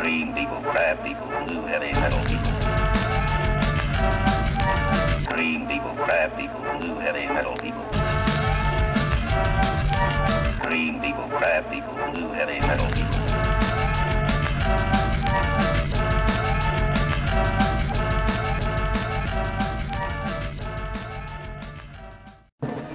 Green people, crab people, blue heavy metal people. Green people, crab people, blue heavy metal people. Green people, crab people, blue heavy metal people.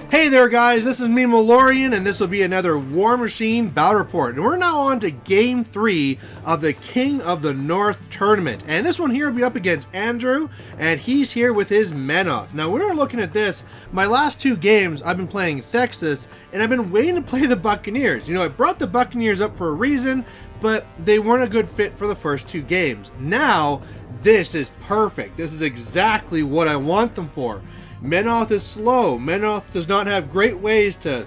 Hey there guys, this is me Malorian, and this will be another War Machine Battle Report. And we're now on to Game 3 of the King of the North tournament. And this one here will be up against Andrew, and he's here with his Menoth. Now we were looking at this, my last two games I've been playing Texas, and I've been waiting to play the Buccaneers. You know, I brought the Buccaneers up for a reason, but they weren't a good fit for the first two games. Now, this is perfect. This is exactly what I want them for. Menoth is slow. Menoth does not have great ways to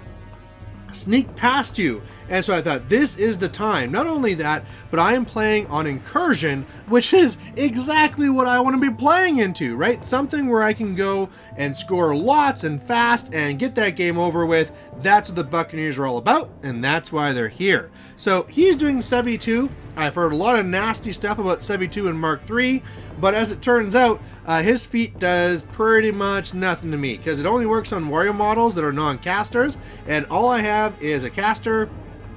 sneak past you. And so I thought this is the time. Not only that, but I am playing on Incursion, which is exactly what I want to be playing into, right? Something where I can go and score lots and fast and get that game over with. That's what the Buccaneers are all about, and that's why they're here. So he's doing Sevy2. I've heard a lot of nasty stuff about Sevy2 and Mark III, but as it turns out, his feat does pretty much nothing to me because it only works on warrior models that are non-casters, and all I have is a caster,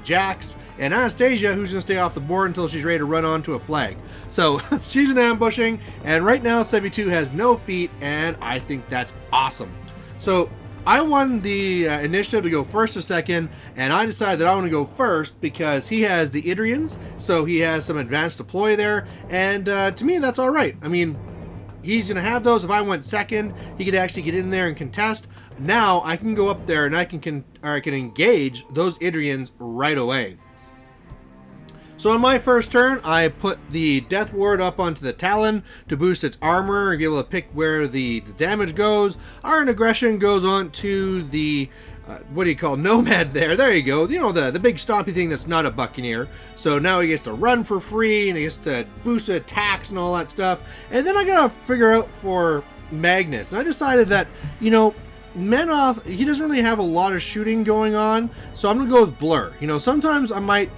Jax, and Anastasia, who's going to stay off the board until she's ready to run onto a flag. So she's an ambushing, and right now Sevy2 has no feat, and I think that's awesome. So I won the initiative to go first or second, and I decided that I want to go first because he has the Idrians, so he has some advanced deploy there, and to me that's alright. I mean, he's going to have those. If I went second, he could actually get in there and contest. Now I can go up there and I can engage those Idrians right away. So on my first turn, I put the Death Ward up onto the Talon to boost its armor and be able to pick where the damage goes. Iron Aggression goes on to the, what do you call, Nomad there. There you go. You know, the big stompy thing that's not a Buccaneer. So now he gets to run for free and he gets to boost attacks and all that stuff. And then I gotta figure out for Magnus. And I decided that, you know, Menoth, he doesn't really have a lot of shooting going on. So I'm gonna go with Blur. You know, sometimes I might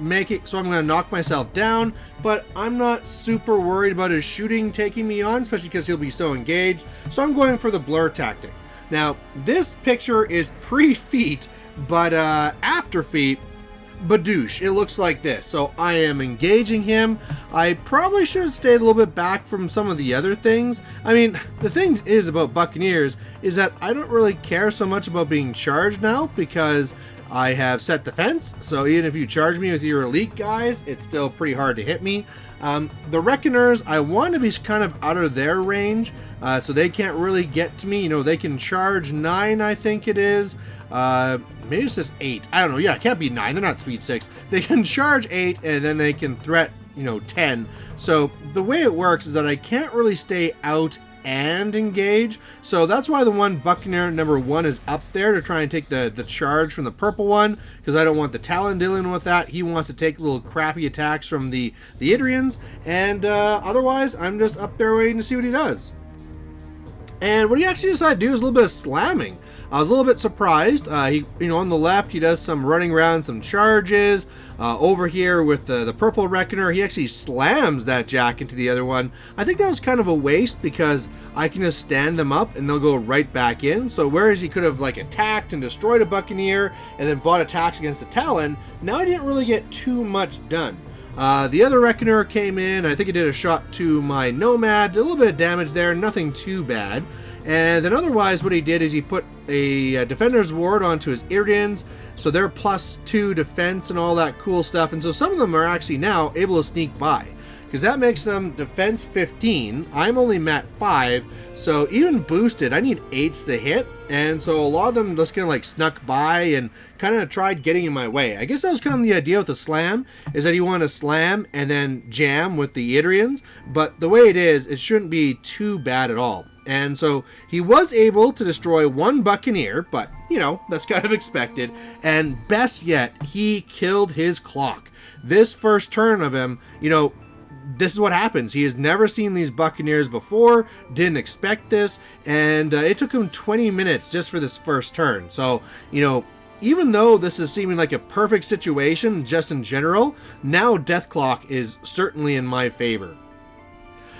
make it so I'm going to knock myself down, but I'm not super worried about his shooting taking me on, especially because he'll be so engaged. So I'm going for the Blur tactic. Now, this picture is pre-feat, but after feat, badoosh, it looks like this. So I am engaging him. I probably should have stayed a little bit back from some of the other things. I mean, the thing is about Buccaneers is that I don't really care so much about being charged now because I have set defense, so even if you charge me with your elite guys, it's still pretty hard to hit me. The Reckoners, I want to be kind of out of their range, so they can't really get to me. You know, they can charge 9, I think it is. Maybe it's just 8. I don't know. Yeah, it can't be 9. They're not speed 6. They can charge 8, and then they can threat, you know, 10. So the way it works is that I can't really stay out and engage, so that's why the one Buccaneer number 1 is up there to try and take the charge from the purple one, because I don't want the Talon dealing with that. He wants to take little crappy attacks from the Idrians, and otherwise I'm just up there waiting to see what he does. And what he actually decided to do is a little bit of slamming. I was a little bit surprised. He, you know, on the left, he does some running around, some charges. Over here with the purple Reckoner, he actually slams that Jack into the other one. I think that was kind of a waste because I can just stand them up and they'll go right back in. So whereas he could have like attacked and destroyed a Buccaneer and then bought attacks against the Talon, now I didn't really get too much done. The other Reckoner came in. I think it did a shot to my Nomad, a little bit of damage there, nothing too bad. And then otherwise what he did is he put a Defender's Ward onto his Idrians, so they're +2 defense and all that cool stuff. And so some of them are actually now able to sneak by, because that makes them defense 15. I'm only mat 5, so even boosted, I need 8s to hit. And so a lot of them just kind of like snuck by and kind of tried getting in my way. I guess that was kind of the idea with the slam, is that you want to slam and then jam with the Idrians. But the way it is, it shouldn't be too bad at all. And so he was able to destroy one Buccaneer, but, you know, that's kind of expected. And best yet, he killed his clock. This first turn of him, you know, this is what happens. He has never seen these Buccaneers before, didn't expect this, and it took him 20 minutes just for this first turn. So, you know, even though this is seeming like a perfect situation just in general, now Death Clock is certainly in my favor.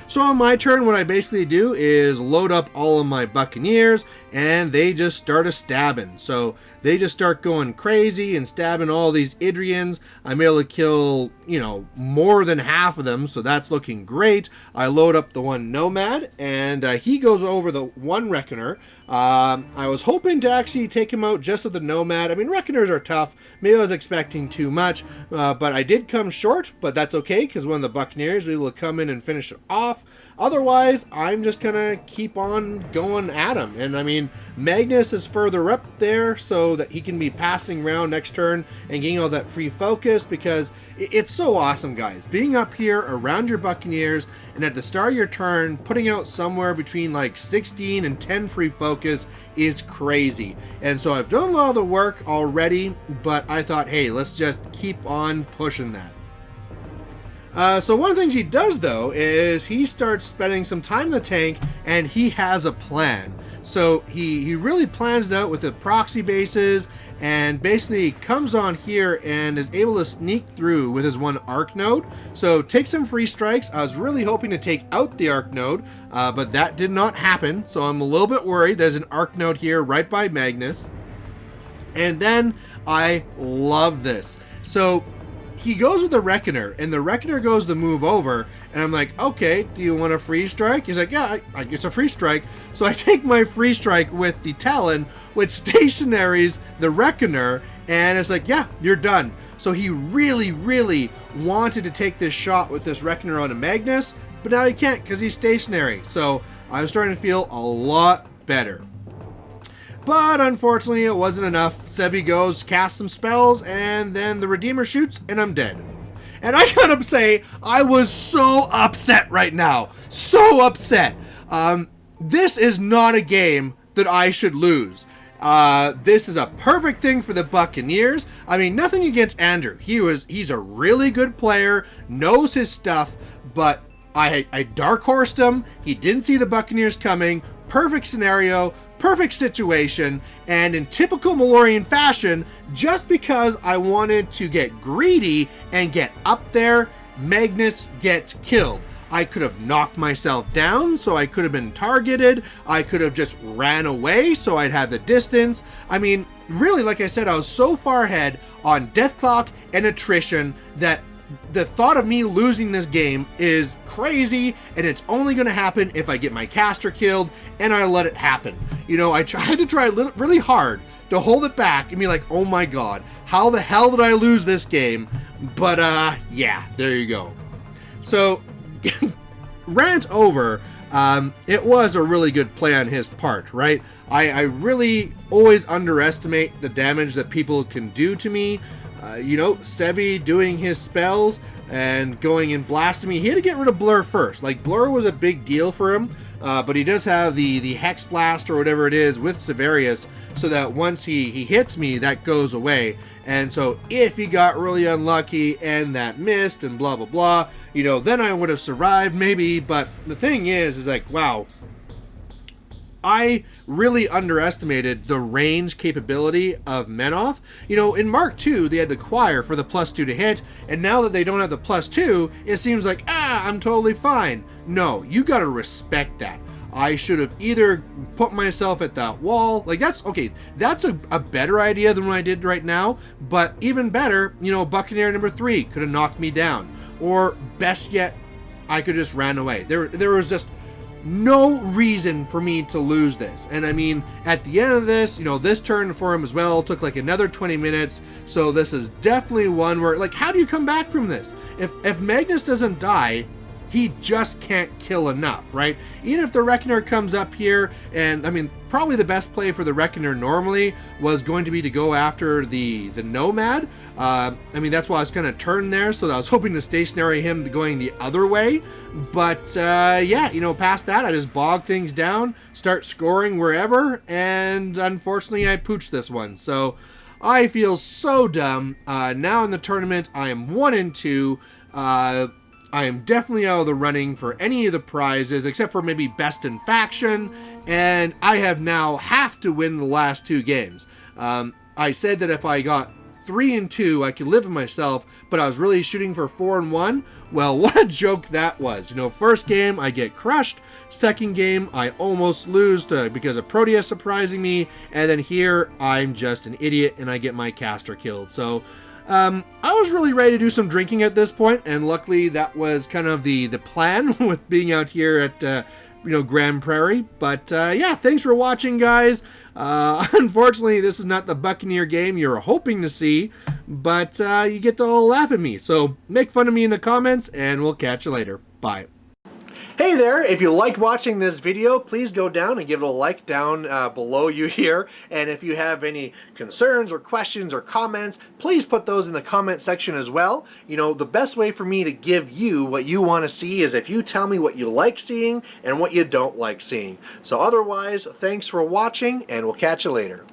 So on my turn, what I basically do is load up all of my Buccaneers, and they just start stabbing. So they just start going crazy and stabbing all these Idrians. I'm able to kill, more than half of them, so that's looking great. I load up the one Nomad, and he goes over the one Reckoner. I was hoping to actually take him out just with the Nomad. I mean, Reckoners are tough. Maybe I was expecting too much, but I did come short, but that's okay, because one of the Buccaneers was able to come in and finish it off. Otherwise, I'm just gonna keep on going at him. And I mean, Magnus is further up there so that he can be passing around next turn and getting all that free focus, because it's so awesome, guys. Being up here around your Buccaneers and at the start of your turn, putting out somewhere between like 16 and 10 free focus is crazy. And so I've done a lot of the work already, but I thought, hey, let's just keep on pushing that. So one of the things he does, though, is he starts spending some time in the tank, and he has a plan. So he really plans it out with the proxy bases, and basically comes on here and is able to sneak through with his one arc node. So take some free strikes. I was really hoping to take out the arc node, but that did not happen. So I'm a little bit worried. There's an arc node here right by Magnus. And then I love this. So he goes with the Reckoner, and the Reckoner goes to move over, and I'm like, okay, do you want a free strike? He's like, yeah, it's a free strike. So I take my free strike with the Talon, which stationaries the Reckoner, and it's like, yeah, you're done. So he really, really wanted to take this shot with this Reckoner on a Magnus, but now he can't because he's stationary. So I was starting to feel a lot better. But unfortunately, it wasn't enough. Sevy goes, casts some spells, and then the Redeemer shoots, and I'm dead. And I gotta say, I was so upset right now. So upset. This is not a game that I should lose. This is a perfect thing for the Buccaneers. I mean, nothing against Andrew. He's a really good player, knows his stuff, but I dark horsed him. He didn't see the Buccaneers coming. Perfect scenario, perfect situation, and in typical Malorian fashion, just because I wanted to get greedy and get up there, Magnus gets killed. I could have knocked myself down, so I could have been targeted. I could have just ran away, so I'd have the distance. I mean, really, like I said, I was so far ahead on Death Clock and attrition that the thought of me losing this game is crazy, and it's only going to happen if I get my caster killed, and I let it happen. I tried to try really hard to hold it back and be like, oh my god, how the hell did I lose this game? But, yeah, there you go. So, rant over. It was a really good play on his part, right? I really always underestimate the damage that people can do to me. Sevy doing his spells and going and blasting me. He had to get rid of Blur first. Like, Blur was a big deal for him, but he does have the Hex Blast or whatever it is with Severius, so that once he hits me, that goes away. And so if he got really unlucky and that missed and blah, blah, blah, then I would have survived maybe. But the thing is like, wow, I really underestimated the range capability of Menoth. In Mark II, they had the Choir for the +2 to hit, and now that they don't have the +2, it seems like, I'm totally fine. No, you gotta respect that. I should have either put myself at that wall. Like, that's a better idea than what I did right now, but even better, Buccaneer number 3 could have knocked me down. Or, best yet, I could just ran away. There was just no reason for me to lose this. And I mean, at the end of this, this turn for him as well took like another 20 minutes. So this is definitely one where, like, how do you come back from this? If Magnus doesn't die, he just can't kill enough, right? Even if the Reckoner comes up here, and I mean, probably the best play for the Reckoner normally was going to be to go after the Nomad. I mean, that's why I was kind of turned there, so I was hoping to stationary him going the other way. But yeah, past that, I just bog things down, start scoring wherever, and unfortunately, I pooched this one. So I feel so dumb. Now in the tournament, I am 1-2. I am definitely out of the running for any of the prizes, except for maybe Best in Faction, and I have now to win the last 2 games. I I said that if I got 3 and 2, I could live with myself, but I was really shooting for 4 and 1. Well, what a joke that was. You know, first game, I get crushed. Second game, I almost lose because of Proteus surprising me. And then here, I'm just an idiot and I get my caster killed. So, I was really ready to do some drinking at this point, and luckily that was kind of the plan with being out here at Grand Prairie. But yeah, thanks for watching, guys. Unfortunately, this is not the Buccaneer game you're hoping to see, but you get to all laugh at me. So make fun of me in the comments, and we'll catch you later. Bye. Hey there, if you liked watching this video, please go down and give it a like down below you here. And if you have any concerns or questions or comments, please put those in the comment section as well. You know, the best way for me to give you what you want to see is if you tell me what you like seeing and what you don't like seeing. So otherwise, thanks for watching, and we'll catch you later.